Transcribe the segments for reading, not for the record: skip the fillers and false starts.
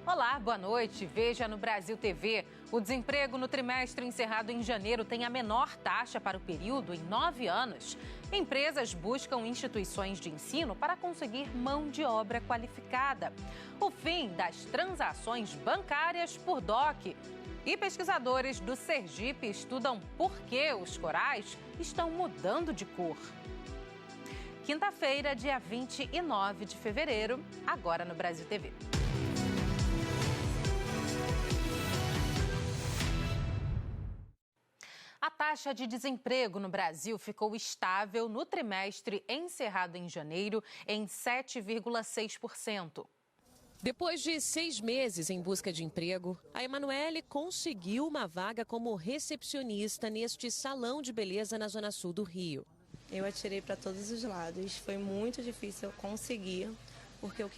Olá, boa noite. Veja no Brasil TV. O desemprego no trimestre encerrado em janeiro tem a menor taxa para o período em 9 anos. Empresas buscam instituições de ensino para conseguir mão de obra qualificada. O fim das transações bancárias por DOC. E pesquisadores do Sergipe estudam por que os corais estão mudando de cor. Quinta-feira, dia 29 de fevereiro, agora no Brasil TV. A taxa de desemprego no Brasil ficou estável no trimestre encerrado em janeiro em 7,6%. Depois de 6 meses em busca de emprego, a Emanuele conseguiu uma vaga como recepcionista neste salão de beleza na Zona Sul do Rio. Eu atirei para todos os lados, foi muito difícil conseguir, porque o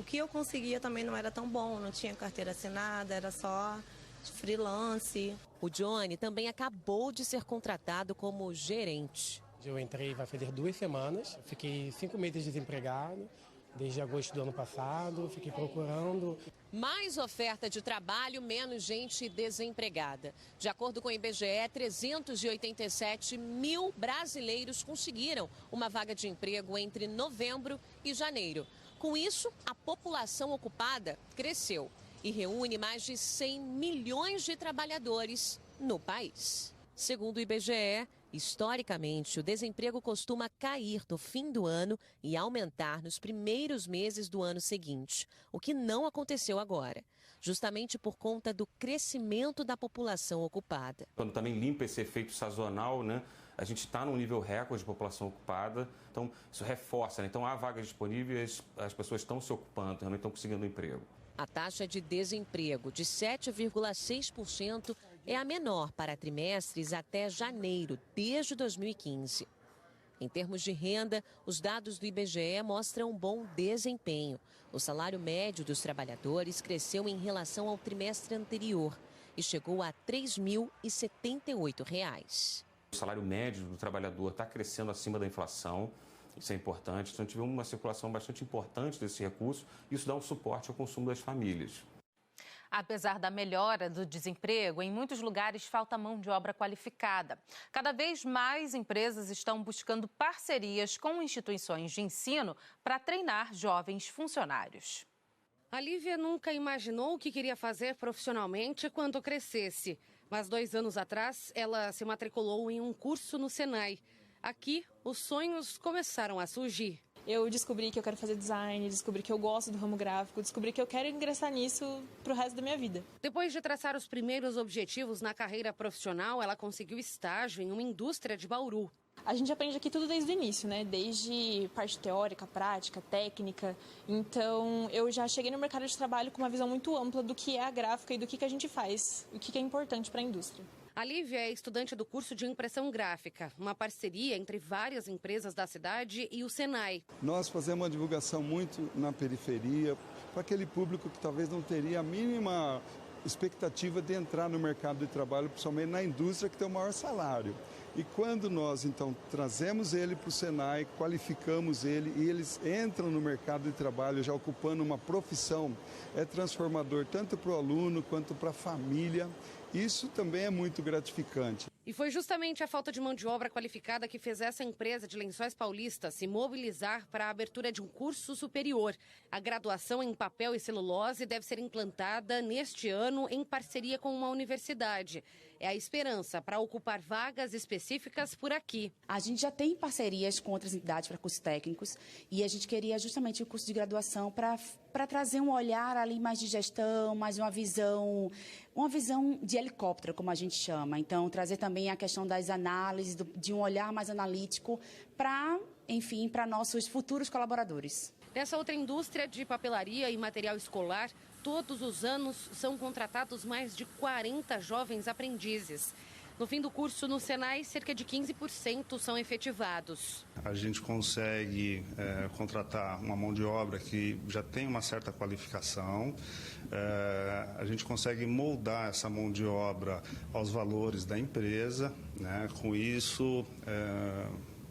que eu conseguia também não era tão bom, não tinha carteira assinada, era só freelance. O Johnny também acabou de ser contratado como gerente. Eu entrei, vai fazer 2 semanas, fiquei 5 meses desempregado, desde agosto do ano passado, fiquei procurando. Mais oferta de trabalho, menos gente desempregada. De acordo com o IBGE, 387 mil brasileiros conseguiram uma vaga de emprego entre novembro e janeiro. Com isso, a população ocupada cresceu e reúne mais de 100 milhões de trabalhadores no país. Segundo o IBGE, historicamente, o desemprego costuma cair no fim do ano e aumentar nos primeiros meses do ano seguinte, o que não aconteceu agora, justamente por conta do crescimento da população ocupada. Quando também limpa esse efeito sazonal, né? A gente está num nível recorde de população ocupada, então isso reforça, né? Então há vagas disponíveis, as pessoas estão se ocupando, realmente estão conseguindo emprego. A taxa de desemprego de 7,6% é a menor para trimestres até janeiro, desde 2015. Em termos de renda, os dados do IBGE mostram um bom desempenho. O salário médio dos trabalhadores cresceu em relação ao trimestre anterior e chegou a R$ 3.078. O salário médio do trabalhador está crescendo acima da inflação. Isso é importante. Então, a gente vê uma circulação bastante importante desse recurso e isso dá um suporte ao consumo das famílias. Apesar da melhora do desemprego, em muitos lugares falta mão de obra qualificada. Cada vez mais empresas estão buscando parcerias com instituições de ensino para treinar jovens funcionários. A Lívia nunca imaginou o que queria fazer profissionalmente quando crescesse. Mas 2 anos atrás, ela se matriculou em um curso no Senai. Aqui, os sonhos começaram a surgir. Eu descobri que eu quero fazer design, descobri que eu gosto do ramo gráfico, descobri que eu quero ingressar nisso pro resto da minha vida. Depois de traçar os primeiros objetivos na carreira profissional, ela conseguiu estágio em uma indústria de Bauru. A gente aprende aqui tudo desde o início, né? Desde parte teórica, prática, técnica. Então, eu já cheguei no mercado de trabalho com uma visão muito ampla do que é a gráfica e do que a gente faz, o que é importante para a indústria. A Lívia é estudante do curso de impressão gráfica, uma parceria entre várias empresas da cidade e o Senai. Nós fazemos uma divulgação muito na periferia, para aquele público que talvez não teria a mínima expectativa de entrar no mercado de trabalho, principalmente na indústria que tem o maior salário. E quando nós, então, trazemos ele para o Senai, qualificamos ele e eles entram no mercado de trabalho já ocupando uma profissão, é transformador tanto para o aluno quanto para a família. Isso também é muito gratificante. E foi justamente a falta de mão de obra qualificada que fez essa empresa de Lençóis Paulista se mobilizar para a abertura de um curso superior. A graduação em papel e celulose deve ser implantada neste ano em parceria com uma universidade. É a esperança para ocupar vagas específicas por aqui. A gente já tem parcerias com outras entidades para cursos técnicos e a gente queria justamente o curso de graduação para trazer um olhar ali mais de gestão, mais uma visão de helicóptero, como a gente chama. Então, trazer também a questão das análises, de um olhar mais analítico para nossos futuros colaboradores. Nessa outra indústria de papelaria e material escolar, todos os anos são contratados mais de 40 jovens aprendizes. No fim do curso no Senai, cerca de 15% são efetivados. A gente consegue contratar uma mão de obra que já tem uma certa qualificação. A gente consegue moldar essa mão de obra aos valores da empresa, né? Com isso,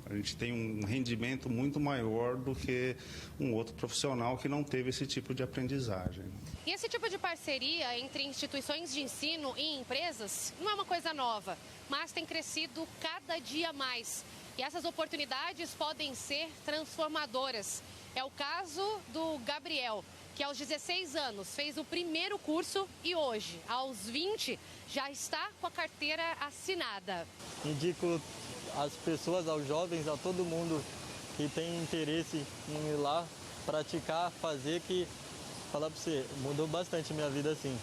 a A gente tem um rendimento muito maior do que um outro profissional que não teve esse tipo de aprendizagem. E esse tipo de parceria entre instituições de ensino e empresas não é uma coisa nova, mas tem crescido cada dia mais. E essas oportunidades podem ser transformadoras. É o caso do Gabriel, que aos 16 anos fez o primeiro curso e hoje, aos 20, já está com a carteira assinada. Indico às pessoas, aos jovens, a todo mundo que tem interesse em ir lá praticar, fazer, que, falar para você, mudou bastante minha vida assim.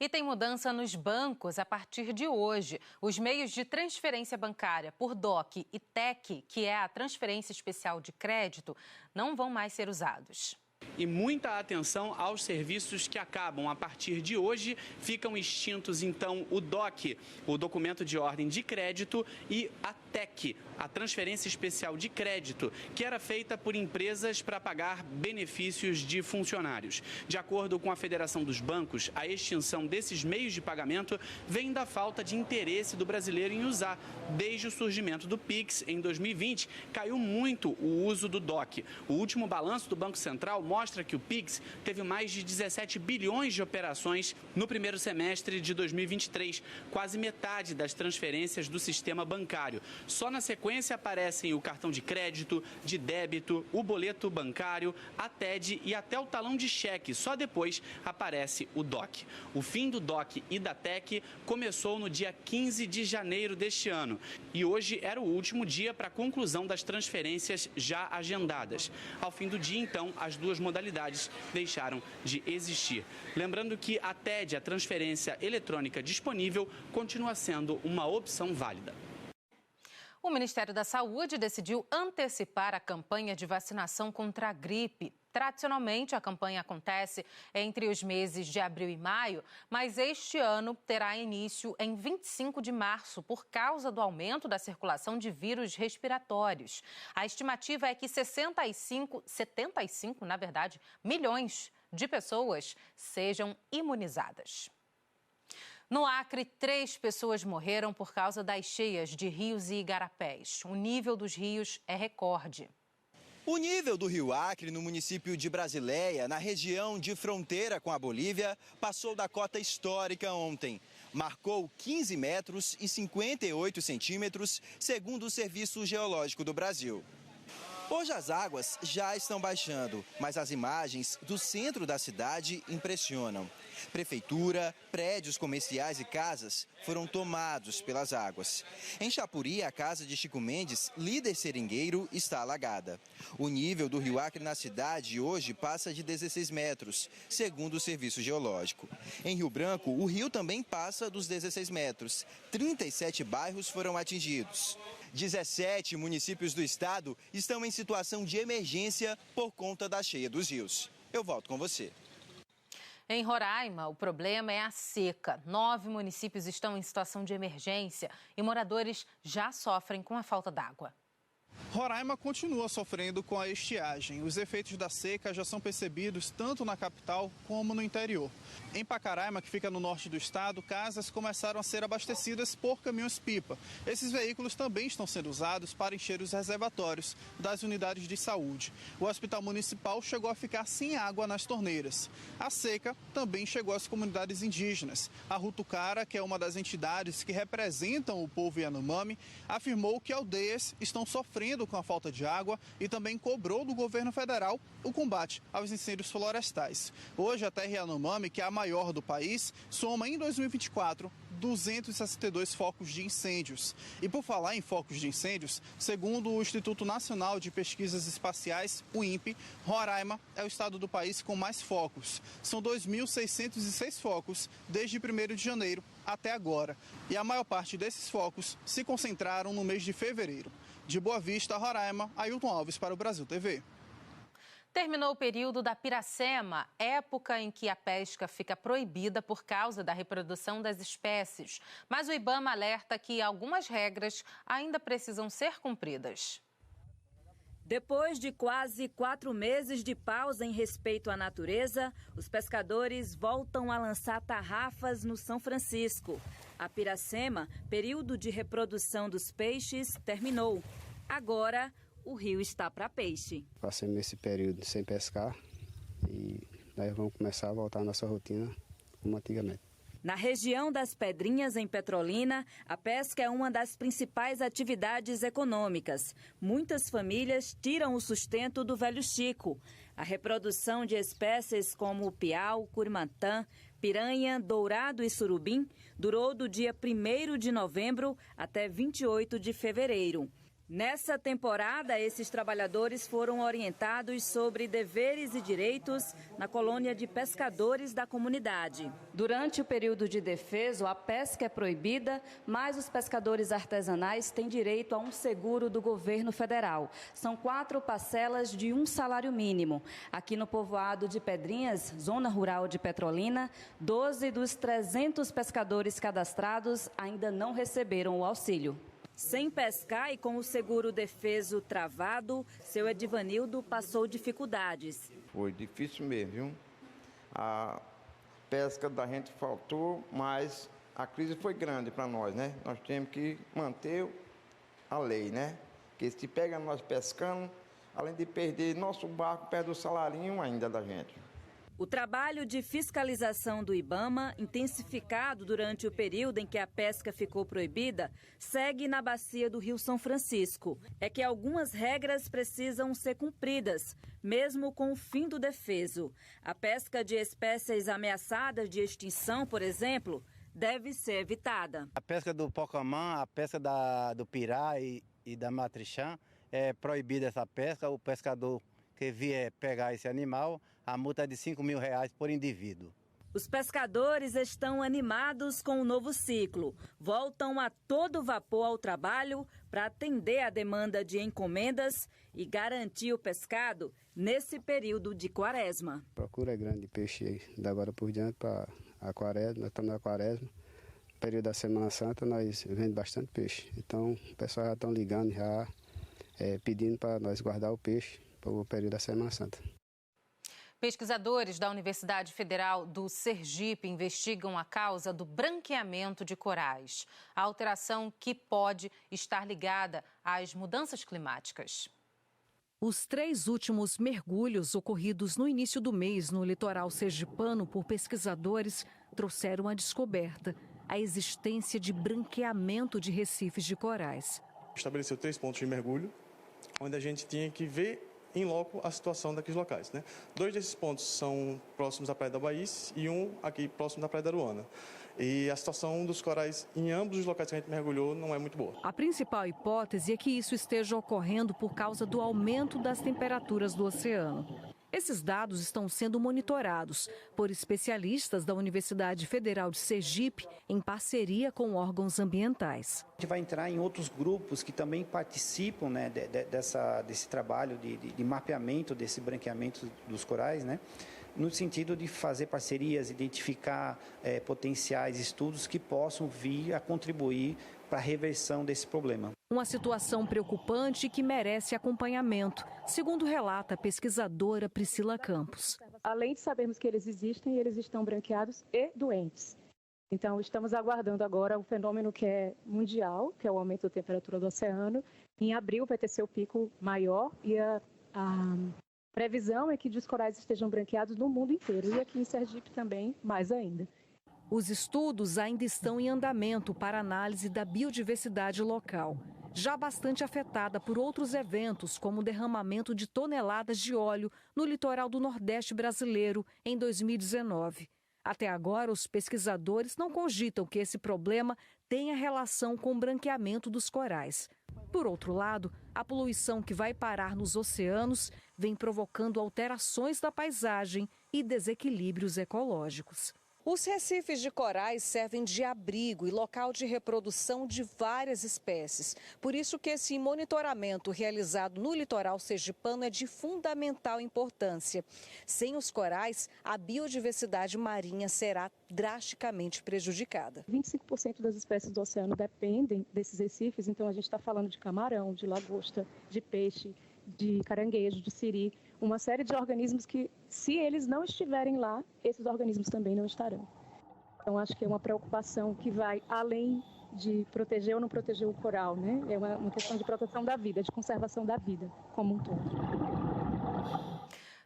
E tem mudança nos bancos a partir de hoje. Os meios de transferência bancária por DOC e TEC, que é a transferência especial de crédito, não vão mais ser usados. E muita atenção aos serviços que acabam. A partir de hoje, ficam extintos, então, o DOC, o documento de ordem de crédito, e a TEC, a transferência especial de crédito, que era feita por empresas para pagar benefícios de funcionários. De acordo com a Federação dos Bancos, a extinção desses meios de pagamento vem da falta de interesse do brasileiro em usar. Desde o surgimento do Pix, em 2020, caiu muito o uso do DOC. O último balanço do Banco Central mostra que o Pix teve mais de 17 bilhões de operações no primeiro semestre de 2023, quase metade das transferências do sistema bancário. Só na sequência aparecem o cartão de crédito, de débito, o boleto bancário, a TED e até o talão de cheque. Só depois aparece o DOC. O fim do DOC e da TEC começou no dia 15 de janeiro deste ano e hoje era o último dia para a conclusão das transferências já agendadas. Ao fim do dia, então, as duas modalidades deixaram de existir. Lembrando que a TED, a transferência eletrônica disponível, continua sendo uma opção válida. O Ministério da Saúde decidiu antecipar a campanha de vacinação contra a gripe. Tradicionalmente, a campanha acontece entre os meses de abril e maio, mas este ano terá início em 25 de março por causa do aumento da circulação de vírus respiratórios. A estimativa é que 75 milhões de pessoas sejam imunizadas. No Acre, 3 pessoas morreram por causa das cheias de rios e igarapés. O nível dos rios é recorde. O nível do rio Acre, no município de Brasileia, na região de fronteira com a Bolívia, passou da cota histórica ontem. Marcou 15 metros e 58 centímetros, segundo o Serviço Geológico do Brasil. Hoje as águas já estão baixando, mas as imagens do centro da cidade impressionam. Prefeitura, prédios comerciais e casas foram tomados pelas águas. Em Chapuri, a casa de Chico Mendes, líder seringueiro, está alagada. O nível do rio Acre na cidade hoje passa de 16 metros, segundo o Serviço Geológico. Em Rio Branco, o rio também passa dos 16 metros. 37 bairros foram atingidos. 17 municípios do estado estão em situação de emergência por conta da cheia dos rios. Eu volto com você. Em Roraima, o problema é a seca. 9 municípios estão em situação de emergência e moradores já sofrem com a falta d'água. Roraima continua sofrendo com a estiagem. Os efeitos da seca já são percebidos tanto na capital como no interior. Em Pacaraima, que fica no norte do estado, casas começaram a ser abastecidas por caminhões-pipa. Esses veículos também estão sendo usados para encher os reservatórios das unidades de saúde. O hospital municipal chegou a ficar sem água nas torneiras. A seca também chegou às comunidades indígenas. A Rutucara, que é uma das entidades que representam o povo Yanomami, afirmou que aldeias estão sofrendo com a falta de água e também cobrou do governo federal o combate aos incêndios florestais. Hoje, a terra Yanomami, que é a maior do país, soma em 2024 262 focos de incêndios. E por falar em focos de incêndios, segundo o Instituto Nacional de Pesquisas Espaciais, o INPE, Roraima é o estado do país com mais focos. São 2.606 focos desde 1º de janeiro até agora. E a maior parte desses focos se concentraram no mês de fevereiro. De Boa Vista, Roraima, Ailton Alves para o Brasil TV. Terminou o período da piracema, época em que a pesca fica proibida por causa da reprodução das espécies. Mas o IBAMA alerta que algumas regras ainda precisam ser cumpridas. Depois de quase 4 meses de pausa em respeito à natureza, os pescadores voltam a lançar tarrafas no São Francisco. A Piracema, período de reprodução dos peixes, terminou. Agora, o rio está para peixe. Passamos esse período sem pescar e nós vamos começar a voltar à nossa rotina como antigamente. Na região das Pedrinhas, em Petrolina, a pesca é uma das principais atividades econômicas. Muitas famílias tiram o sustento do velho Chico. A reprodução de espécies como o piau, curimatã, piranha, dourado e surubim durou do dia 1º de novembro até 28 de fevereiro. Nessa temporada, esses trabalhadores foram orientados sobre deveres e direitos na colônia de pescadores da comunidade. Durante o período de defeso, a pesca é proibida, mas os pescadores artesanais têm direito a um seguro do governo federal. São 4 parcelas de um salário mínimo. Aqui no povoado de Pedrinhas, zona rural de Petrolina, 12 dos 300 pescadores cadastrados ainda não receberam o auxílio. Sem pescar e com o seguro defeso travado, seu Edivanildo passou dificuldades. Foi difícil mesmo, viu? A pesca da gente faltou, mas a crise foi grande para nós, né? Nós temos que manter a lei, né? Porque se pega nós pescando, além de perder nosso barco, perde o salarinho ainda da gente. O trabalho de fiscalização do IBAMA, intensificado durante o período em que a pesca ficou proibida, segue na bacia do Rio São Francisco. É que algumas regras precisam ser cumpridas, mesmo com o fim do defeso. A pesca de espécies ameaçadas de extinção, por exemplo, deve ser evitada. A pesca do pocamã, a pesca do pirá e da matrichã, é proibida essa pesca. O pescador que vier pegar esse animal, a multa é de R$5.000 por indivíduo. Os pescadores estão animados com o novo ciclo. Voltam a todo vapor ao trabalho para atender a demanda de encomendas e garantir o pescado nesse período de quaresma. A procura é grande de peixe aí, da agora por diante para a quaresma. Nós estamos na quaresma. No período da Semana Santa nós vendemos bastante peixe. Então o pessoal já estão ligando, já pedindo para nós guardar o peixe para o período da Semana Santa. Pesquisadores da Universidade Federal do Sergipe investigam a causa do branqueamento de corais, a alteração que pode estar ligada às mudanças climáticas. Os 3 últimos mergulhos ocorridos no início do mês no litoral sergipano por pesquisadores trouxeram a descoberta, a existência de branqueamento de recifes de corais. Estabeleceu 3 pontos de mergulho, onde a gente tinha que ver em loco a situação daqueles locais, né? 2 desses pontos são próximos à Praia da Baís e um aqui próximo da Praia da Aruana. E a situação dos corais em ambos os locais que a gente mergulhou não é muito boa. A principal hipótese é que isso esteja ocorrendo por causa do aumento das temperaturas do oceano. Esses dados estão sendo monitorados por especialistas da Universidade Federal de Sergipe em parceria com órgãos ambientais. A gente vai entrar em outros grupos que também participam, né, desse trabalho de mapeamento desse branqueamento dos corais, né, no sentido de fazer parcerias, identificar potenciais estudos que possam vir a contribuir para a reversão desse problema. Uma situação preocupante que merece acompanhamento, segundo relata a pesquisadora Priscila Campos. Além de sabermos que eles existem, eles estão branqueados e doentes. Então, estamos aguardando agora um fenômeno que é mundial, que é o aumento da temperatura do oceano. Em abril vai ter seu pico maior e a previsão é que os corais estejam branqueados no mundo inteiro e aqui em Sergipe também, mais ainda. Os estudos ainda estão em andamento para análise da biodiversidade local, já bastante afetada por outros eventos, como o derramamento de toneladas de óleo no litoral do Nordeste brasileiro em 2019. Até agora, os pesquisadores não cogitam que esse problema tenha relação com o branqueamento dos corais. Por outro lado, a poluição que vai parar nos oceanos vem provocando alterações da paisagem e desequilíbrios ecológicos. Os recifes de corais servem de abrigo e local de reprodução de várias espécies. Por isso que esse monitoramento realizado no litoral sergipano é de fundamental importância. Sem os corais, a biodiversidade marinha será drasticamente prejudicada. 25% das espécies do oceano dependem desses recifes, então a gente está falando de camarão, de lagosta, de peixe, de caranguejo, de siri, uma série de organismos que, se eles não estiverem lá, esses organismos também não estarão. Então, acho que é uma preocupação que vai além de proteger ou não proteger o coral, né? É uma questão de proteção da vida, de conservação da vida como um todo.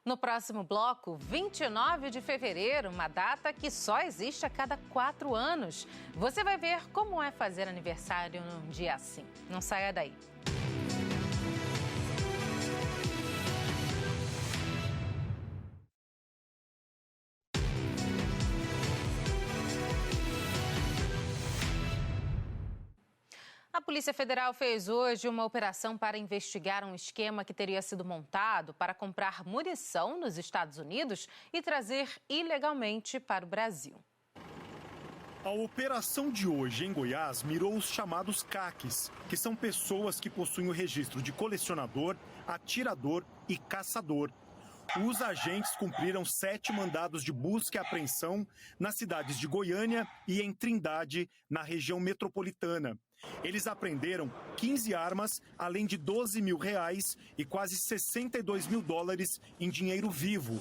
No próximo bloco, 29 de fevereiro, uma data que só existe a cada 4 anos. Você vai ver como é fazer aniversário num dia assim. Não saia daí. A Polícia Federal fez hoje uma operação para investigar um esquema que teria sido montado para comprar munição nos Estados Unidos e trazer ilegalmente para o Brasil. A operação de hoje em Goiás mirou os chamados CACs, que são pessoas que possuem o registro de colecionador, atirador e caçador. Os agentes cumpriram 7 mandados de busca e apreensão nas cidades de Goiânia e em Trindade, na região metropolitana. Eles apreenderam 15 armas, além de R$12 mil e quase $62 mil em dinheiro vivo.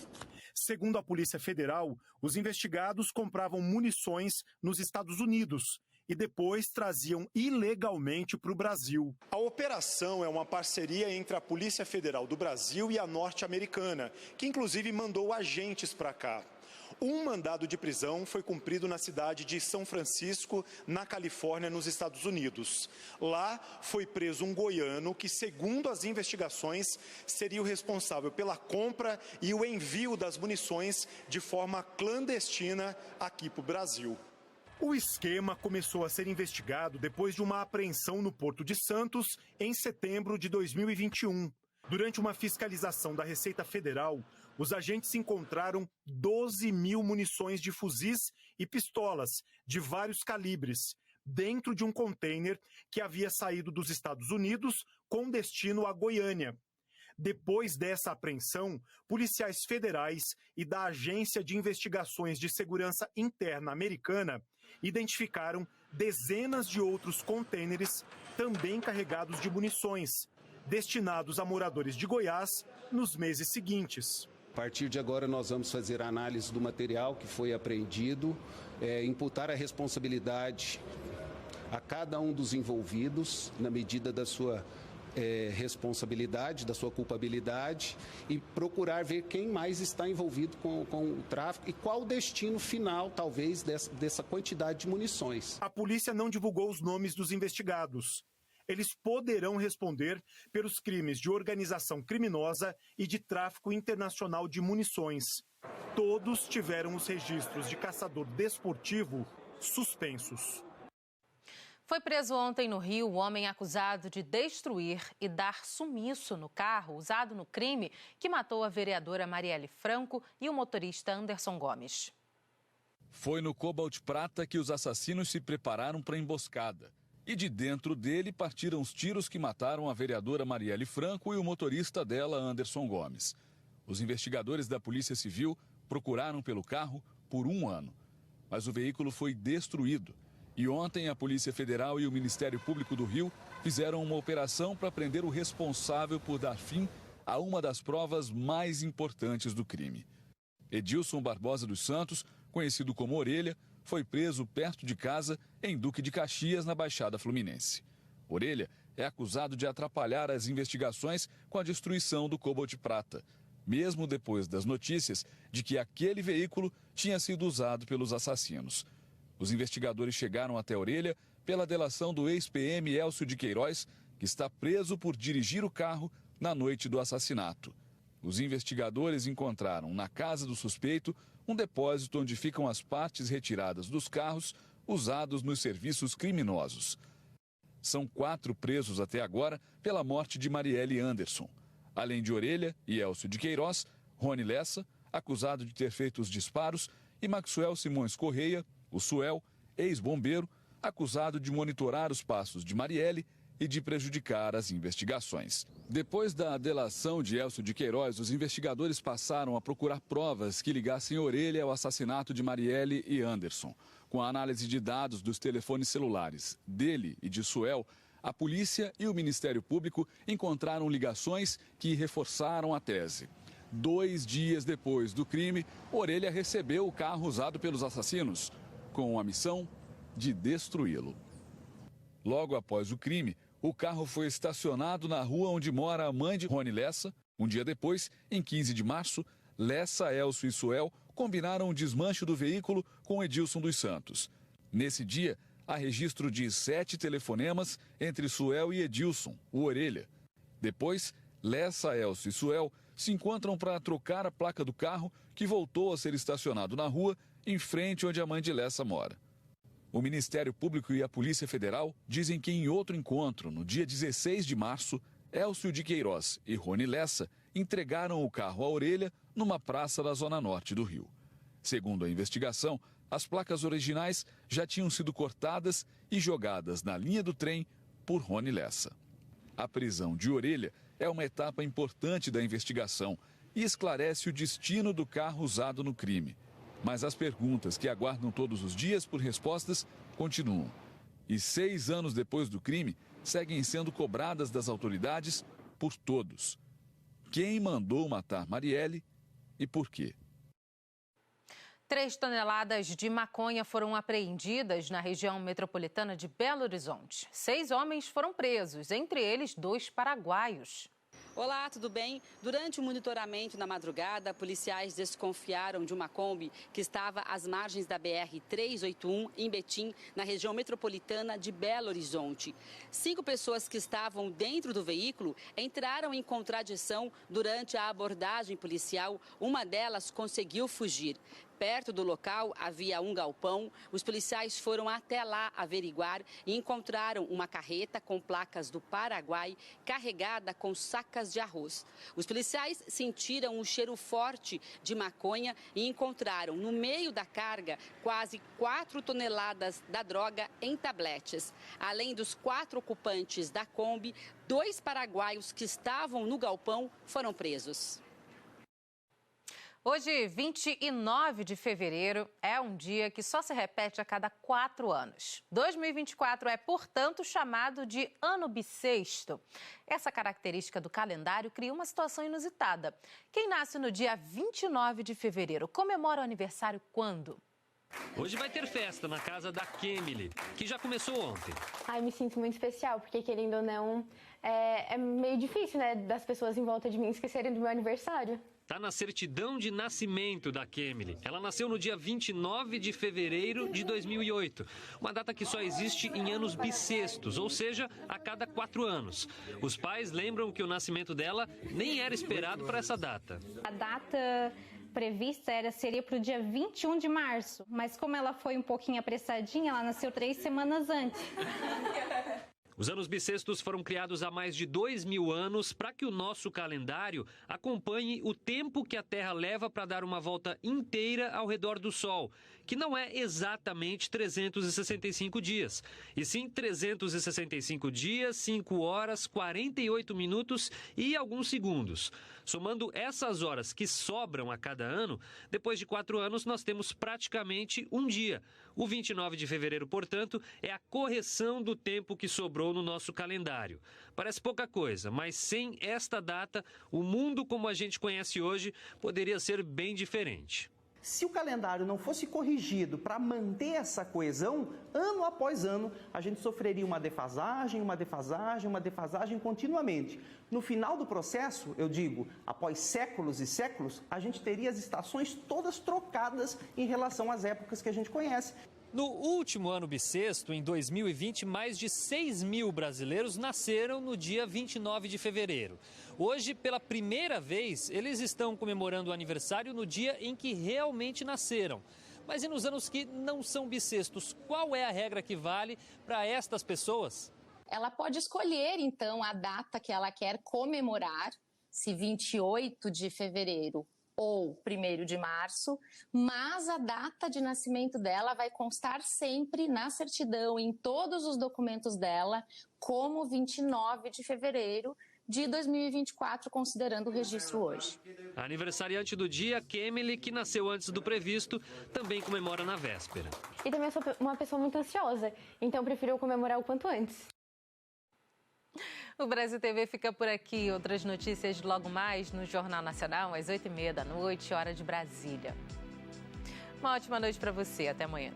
Segundo a Polícia Federal, os investigados compravam munições nos Estados Unidos e depois traziam ilegalmente para o Brasil. A operação é uma parceria entre a Polícia Federal do Brasil e a norte-americana, que inclusive mandou agentes para cá. Um mandado de prisão foi cumprido na cidade de São Francisco, na Califórnia, nos Estados Unidos. Lá foi preso um goiano que, segundo as investigações, seria o responsável pela compra e o envio das munições de forma clandestina aqui para o Brasil. O esquema começou a ser investigado depois de uma apreensão no Porto de Santos em setembro de 2021. Durante uma fiscalização da Receita Federal, os agentes encontraram 12 mil munições de fuzis e pistolas de vários calibres dentro de um container que havia saído dos Estados Unidos com destino a Goiânia. Depois dessa apreensão, policiais federais e da Agência de Investigações de Segurança Interna americana identificaram dezenas de outros contêineres também carregados de munições, destinados a moradores de Goiás nos meses seguintes. A partir de agora, nós vamos fazer a análise do material que foi apreendido, imputar a responsabilidade a cada um dos envolvidos, na medida da sua responsabilidade, da sua culpabilidade, e procurar ver quem mais está envolvido com o tráfico e qual o destino final, talvez, dessa quantidade de munições. A polícia não divulgou os nomes dos investigados. Eles poderão responder pelos crimes de organização criminosa e de tráfico internacional de munições. Todos tiveram os registros de caçador desportivo suspensos. Foi preso ontem no Rio o homem acusado de destruir e dar sumiço no carro usado no crime que matou a vereadora Marielle Franco e o motorista Anderson Gomes. Foi no Cobalt Prata que os assassinos se prepararam para a emboscada. E de dentro dele partiram os tiros que mataram a vereadora Marielle Franco e o motorista dela, Anderson Gomes. Os investigadores da Polícia Civil procuraram pelo carro por 1 ano. Mas o veículo foi destruído. E ontem a Polícia Federal e o Ministério Público do Rio fizeram uma operação para prender o responsável por dar fim a uma das provas mais importantes do crime. Edilson Barbosa dos Santos, conhecido como Orelha, foi preso perto de casa, em Duque de Caxias, na Baixada Fluminense. Orelha é acusado de atrapalhar as investigações com a destruição do Cobalt Prata, mesmo depois das notícias de que aquele veículo tinha sido usado pelos assassinos. Os investigadores chegaram até Orelha pela delação do ex-PM Elcio de Queiroz, que está preso por dirigir o carro na noite do assassinato. Os investigadores encontraram na casa do suspeito um depósito onde ficam as partes retiradas dos carros usados nos serviços criminosos. São 4 presos até agora pela morte de Marielle Anderson. Além de Orelha e Elcio de Queiroz, Rony Lessa, acusado de ter feito os disparos, e Maxwell Simões Correia, o Suel, ex-bombeiro, acusado de monitorar os passos de Marielle e de prejudicar as investigações. Depois da delação de Elcio de Queiroz, os investigadores passaram a procurar provas que ligassem Orelha ao assassinato de Marielle e Anderson. Com a análise de dados dos telefones celulares dele e de Suel, a polícia e o Ministério Público encontraram ligações que reforçaram a tese. 2 dias depois do crime, Orelha recebeu o carro usado pelos assassinos. com a missão de destruí-lo. Logo após o crime, o carro foi estacionado na rua onde mora a mãe de Rony Lessa. Um dia depois, em 15 de março, Lessa, Elcio e Suel combinaram o desmanche do veículo com Edilson dos Santos. Nesse dia, há registro de 7 telefonemas entre Suel e Edilson, o Orelha. Depois, Lessa, Elcio e Suel se encontram para trocar a placa do carro que voltou a ser estacionado na rua, em frente onde a mãe de Lessa mora. O Ministério Público e a Polícia Federal dizem que em outro encontro, no dia 16 de março, Elcio de Queiroz e Rony Lessa entregaram o carro à Orelha numa praça da zona norte do Rio. Segundo a investigação, as placas originais já tinham sido cortadas e jogadas na linha do trem por Rony Lessa. A prisão de Orelha é uma etapa importante da investigação e esclarece o destino do carro usado no crime. Mas as perguntas que aguardam todos os dias por respostas continuam. E 6 anos depois do crime, seguem sendo cobradas das autoridades por todos. Quem mandou matar Marielle e por quê? 3 toneladas de maconha foram apreendidas na região metropolitana de Belo Horizonte. 6 homens foram presos, entre eles 2 paraguaios. Olá, tudo bem? Durante o monitoramento na madrugada, policiais desconfiaram de uma Kombi que estava às margens da BR-381, em Betim, na região metropolitana de Belo Horizonte. 5 pessoas que estavam dentro do veículo entraram em contradição durante a abordagem policial. Uma delas conseguiu fugir. Perto do local havia um galpão. Os policiais foram até lá averiguar e encontraram uma carreta com placas do Paraguai carregada com sacas de arroz. Os policiais sentiram um cheiro forte de maconha e encontraram no meio da carga quase 4 toneladas da droga em tabletes. Além dos 4 ocupantes da Kombi, 2 paraguaios que estavam no galpão foram presos. Hoje, 29 de fevereiro, é um dia que só se repete a cada 4 anos. 2024 é, portanto, chamado de ano bissexto. Essa característica do calendário cria uma situação inusitada. Quem nasce no dia 29 de fevereiro comemora o aniversário quando? Hoje vai ter festa na casa da Kemily, que já começou ontem. Ai, me sinto muito especial, porque querendo ou não, é meio difícil, né, das pessoas em volta de mim esquecerem do meu aniversário. Tá na certidão de nascimento da Kemily. Ela nasceu no dia 29 de fevereiro de 2008, uma data que só existe em anos bissextos, ou seja, a cada 4 anos. Os pais lembram que o nascimento dela nem era esperado para essa data. A data prevista seria para o dia 21 de março, mas como ela foi um pouquinho apressadinha, ela nasceu 3 semanas antes. Os anos bissextos foram criados há mais de 2.000 anos para que o nosso calendário acompanhe o tempo que a Terra leva para dar uma volta inteira ao redor do Sol, que não é exatamente 365 dias, e sim 365 dias, 5 horas, 48 minutos e alguns segundos. Somando essas horas que sobram a cada ano, depois de 4 anos nós temos praticamente um dia. O 29 de fevereiro, portanto, é a correção do tempo que sobrou no nosso calendário. Parece pouca coisa, mas sem esta data, o mundo como a gente conhece hoje poderia ser bem diferente. Se o calendário não fosse corrigido para manter essa coesão, ano após ano, a gente sofreria uma defasagem continuamente. No final do processo, eu digo, após séculos e séculos, a gente teria as estações todas trocadas em relação às épocas que a gente conhece. No último ano bissexto, em 2020, mais de 6.000 brasileiros nasceram no dia 29 de fevereiro. Hoje, pela primeira vez, eles estão comemorando o aniversário no dia em que realmente nasceram. Mas e nos anos que não são bissextos, qual é a regra que vale para estas pessoas? Ela pode escolher, então, a data que ela quer comemorar, se 28 de fevereiro ou 1º de março, mas a data de nascimento dela vai constar sempre na certidão, em todos os documentos dela, como 29 de fevereiro de 2024, considerando o registro hoje. A aniversariante do dia, Kemily, que nasceu antes do previsto, também comemora na véspera. E também eu sou uma pessoa muito ansiosa, então eu prefiro comemorar o quanto antes. O Brasil TV fica por aqui. Outras notícias logo mais no Jornal Nacional, às 8h30 da noite, hora de Brasília. Uma ótima noite para você. Até amanhã.